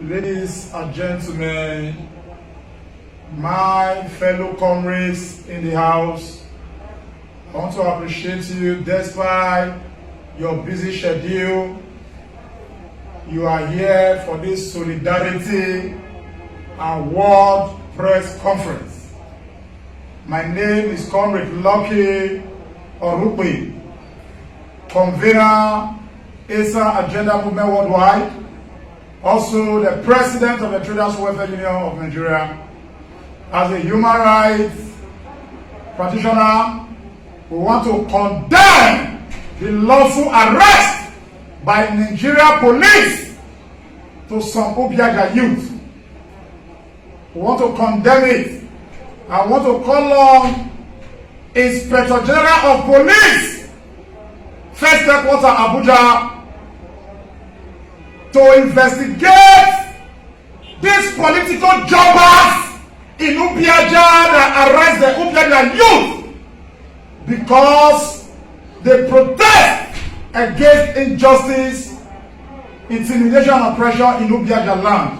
Ladies and gentlemen, my fellow comrades in the house, I want to appreciate you despite your busy schedule. You are here for this solidarity and world press conference. My name is Comrade Lucky Orupe, convener, Esan Agenda Movement Worldwide, also the president of the Traders Welfare Union of Nigeria. As a human rights practitioner, we want to condemn the lawful arrest by Nigeria police to some Obiaga youth. We want to condemn it. I want to call on Inspector General of Police, First Headquarters Abuja, to investigate these political jobbers in Upiaja that arrest the Upiaga youth because they protest against injustice, intimidation, and oppression in Upiaja land.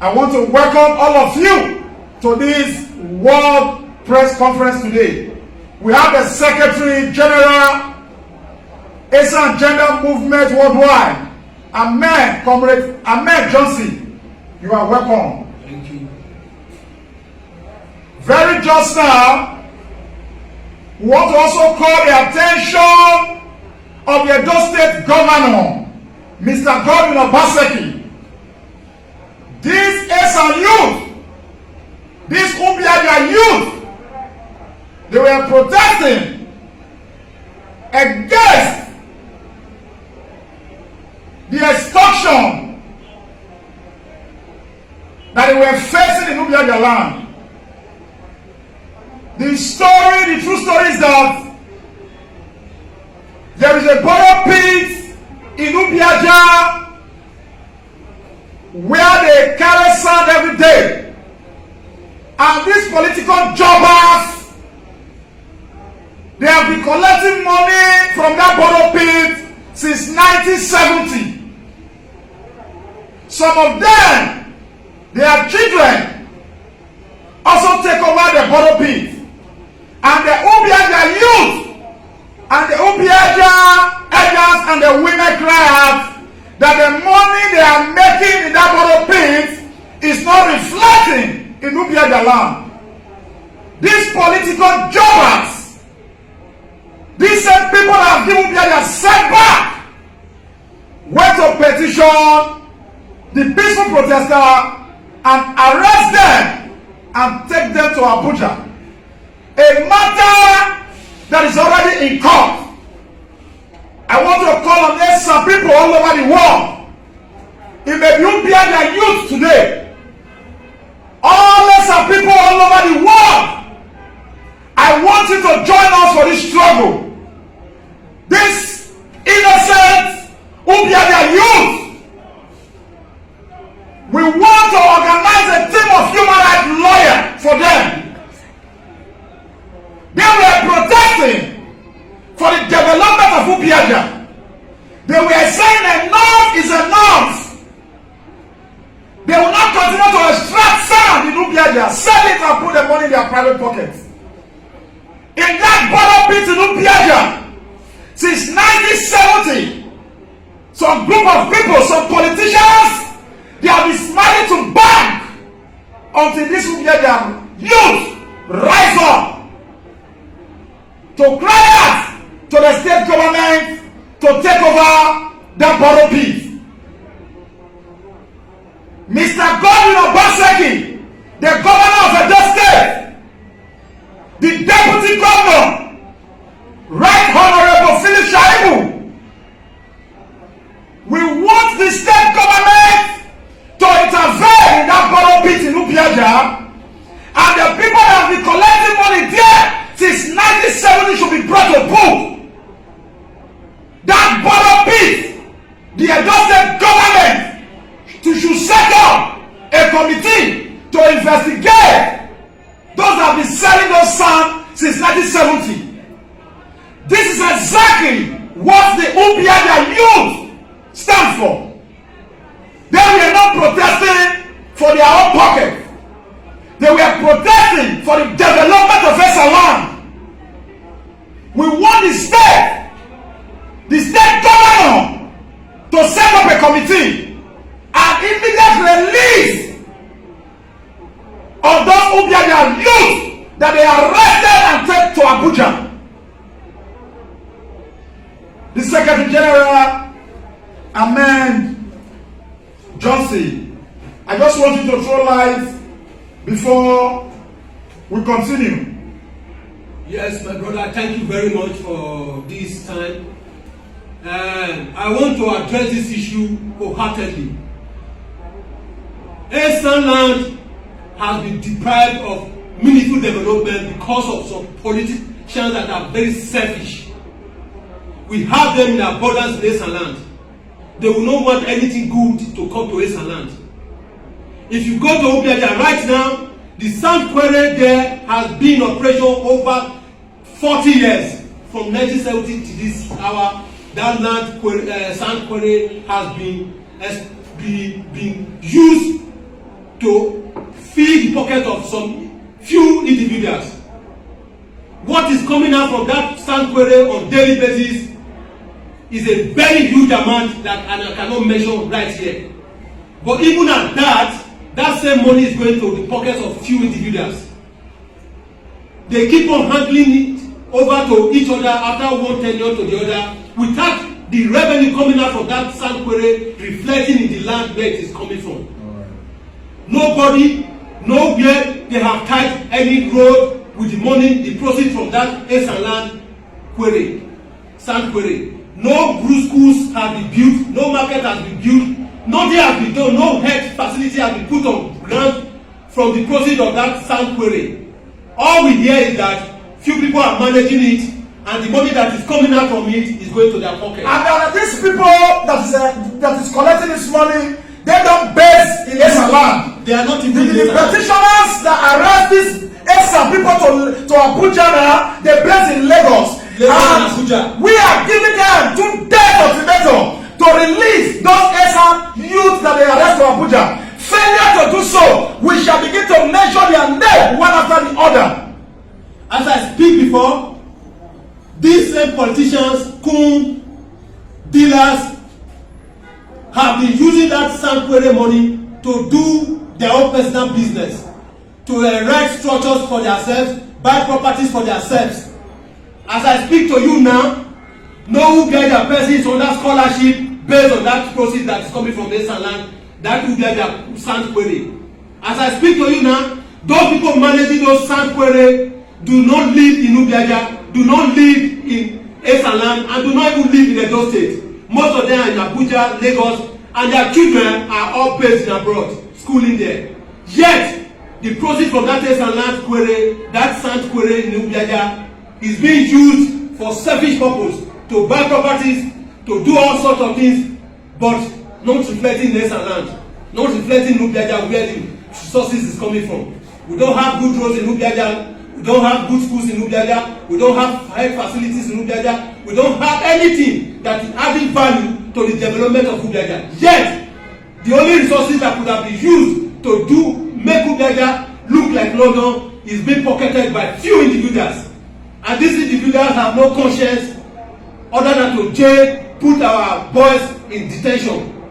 I want to welcome all of you to this World Press Conference today. We have the Secretary General, Esan Agenda Movement Worldwide, Comrade Ahmed Johnson. You are welcome. Thank you. Very just now, we want to also call the attention of the Edo State Governor, Mr. Godwin Obaseki. This Esan youth, this Ubiaga youth, they were protesting against the extortion that they were facing in Ubiaga land. The true story is that there is a borrow pit in Ubiaja where they carry sand every day. And these political jobbers, they have been collecting money from that borrow pit since 1970. Some of them, their children, also take over the borrow pit. And the Ubiaga youth and the Ubiaga elders and the women cry out that the money they are making in that borrow pit is not reflecting in Ubiaga land. These political jobbers, these same people that have given Ubiaga setback, went to petition the peaceful protester and arrest them and take them to Abuja. A matter that is already in court. I want to call on some people all over the world. It may be Ubiaga youth today. All some people all over the world. I want you to join us for this struggle. This innocent Ubiaga youth. We want to organize a team of human rights lawyers for them. They were protesting for the development of Ubiaga. They were saying enough is enough. They will not continue to extract sand in Ubiaga, sell it and put the money in their private pockets. In that borrow pit in Ubiaga, since 1970, some group of people, some politicians, they have been smiling to bank until this Ubiaga youth rise up to cry out to the state government to take over that borrow pit. Mr. Godwin Obaseki, the governor of Edo State, the deputy governor, Right Honorable Philip Shaibu, we want the state government to intervene in that borrow pit in Ubiaga, and the people that have been collecting money there since 1970 should be brought to book. That borrow pit, the Edo State government should set up a committee to investigate those that have been selling those sand since 1970. This is exactly what the Ubiaga youth stand for. They were not protesting They were protesting for the development of Esan land. We want the state governor to set up a committee and immediate release of those Ubiaja youth that they arrested and taken to Abuja. The Secretary General, Amen Johnson, I just want you to throw light before we continue. Yes, my brother, thank you very much for this time. I want to address this issue wholeheartedly. Esan land has been deprived of meaningful development because of some politicians that are very selfish. We have them in abundance in Esan land. They will not want anything good to come to Esan land. If you go to Ubiaja right now, the sand quarry there has been in operation over 40 years. From 1970 to this hour, that sand quarry has been used to feed the pocket of some few individuals. What is coming out from that sand quarry on daily basis is a very huge amount that I cannot mention right here. But even at that same money is going to the pockets of few individuals. They keep on handling it over to each other after one tenure to the other without the revenue coming out from that sand quarry reflecting in the land where it is coming from. Nobody, nowhere they have tied any road with the money, the proceeds from that Esan land quarry, sand quarry. No schools have been built, no market has been built, nothing has been done, no health facility has been put on ground from the proceeds of that sand quarry. All we hear is that few people are managing it and the money that is coming out from it is going to their pocket. And there are these people that is collecting this money, they don't base in Esan land. They are not even the petitioners that arrest these Esan people to Abuja now, they base in Lagos. And we are giving them 2 days ultimatum to release those Esan youth that they arrest to Abuja. Failure to do so, we shall begin to mention their name one after the other. As I speak before, these same politicians, dealers, have been using that sand quarry money to do their own personal business, to erect structures for themselves, buy properties for themselves. As I speak to you now, no Ubiaja person is under scholarship based on that proceeds that is coming from Esan land, that Ubiaja sand quarry. As I speak to you now, those people managing those sand quarry do not live in Ubiaja, do not live in Esan land, and do not even live in Edo State. Most of them are in Abuja, Lagos, and their children are all based in abroad, schooling there. Yet, the proceeds from that Esan land quarry, that sand quarry in Ubiaja, is being used for selfish purpose, to buy properties, to do all sorts of things, but not reflecting Esan land, not reflecting Ubiaja where the resources is coming from. We don't have good roads in Ubiaja, we don't have good schools in Ubiaja, we don't have health facilities in Ubiaja, we don't have anything that is adding value to the development of Ubiaja. Yet, the only resources that could have been used to make Ubiaja look like London is being pocketed by few individuals. And these individuals have no conscience other than to jail, put our boys in detention.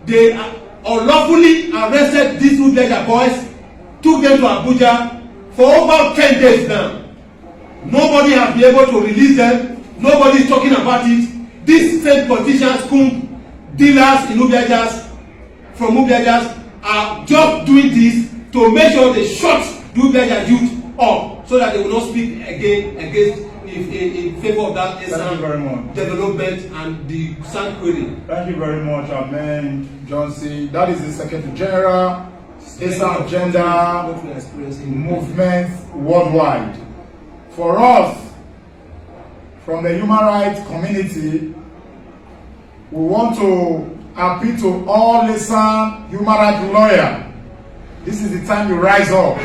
They unlawfully arrested these Ubiaja boys, took them to Abuja for over 10 days now. Nobody has been able to release them. Nobody is talking about it. These same politicians, dealers in Ubiajas, from Ubiajas, are just doing this to make sure they shut the Ubiaja youth up so that they will not speak again against in favor of that Esan development and the sand quarry. Thank you very much, Amen Johnson. That is the Secretary General, Esan Agenda Movement Worldwide. For us, from the human rights community, we want to appeal to all Esan human rights lawyers. This is the time you rise up.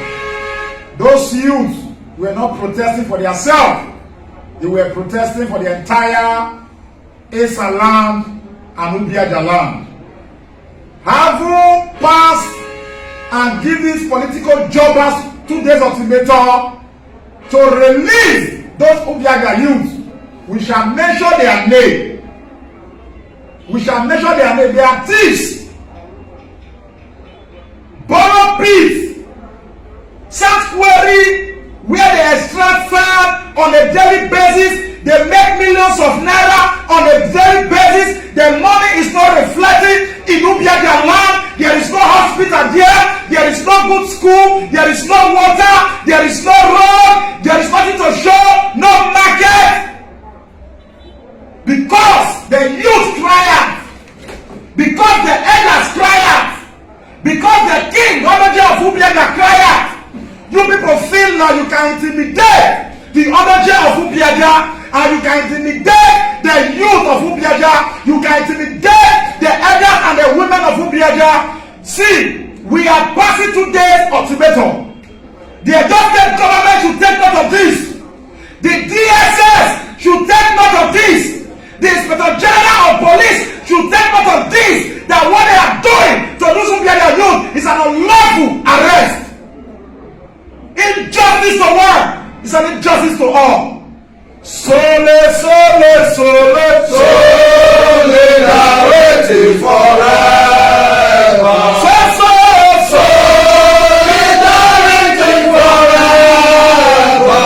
Those youths were not protesting for themselves. They were protesting for the entire Esan land and Ubiaja land. Having passed and give these political jobbers 2 days ultimatum to release those Ubiaga youths. We shall measure their name. We shall measure their name. They are thieves, borrow peace, sanctuary where they extract sand on a daily basis. They make millions of naira on a daily basis. The money is not reflecting in Ubiaga land. There is no hospital there. There is no good school. There is no water. There is no road. There is nothing to show. No market. Because the youth cry out. Because the elders cry out. Because the king, Onoje of Ubiaga cry out. You people feel now you can intimidate the Onoje of Ubiaga, and you can intimidate the youth of Ubiaga. You can intimidate the elders and the women of Ubiaga. See, we are passing 2 days ultimatum. The adopted government should take note of this. The DSS should take note of this. The Inspector General of Police should take note of this. That what they are doing to those Ubiaga youth is an unlawful arrest. Injustice to one is an injustice to all. Solidarity forever. Solidarity forever.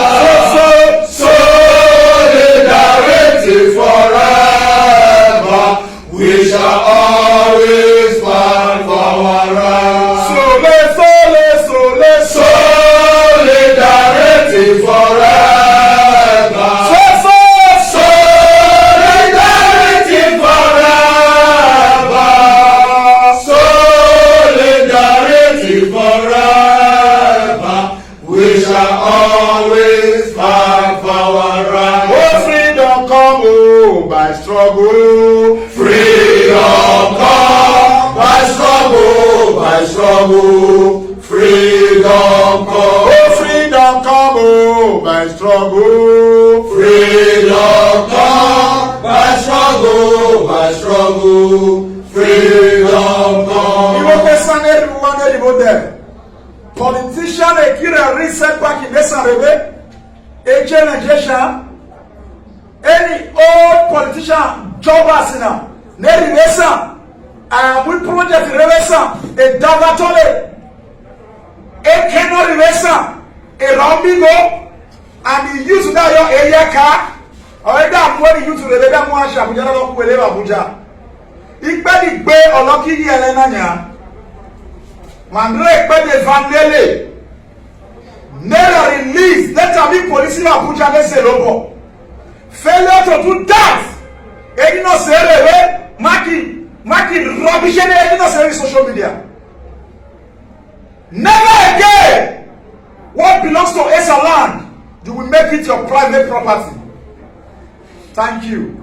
Solidarity forever. We shall always fight for our rights. Solidarity forever. Struggle, freedom come by struggle, freedom come. Oh, freedom come, oh, by struggle, freedom come by struggle, freedom come. You want to send everyone there? Politician, a killer reset back in Esan, a generation. Any old politician jobbers now, Neri Esan, we project Esan, a Davatole, a Keno Esan, a Rambigo, and he used that your area car, or that when he used to the Leda Mwasha, we don't know where Abuja. He better be or lucky Yelenanya. Mandre better Vandele. Never release, let her be police in Abuja, let's say Lobo. Failure to do that. They not say marking rubbish and they not say social media. Never again. What belongs to Esan land, you will make it your private property. Thank you.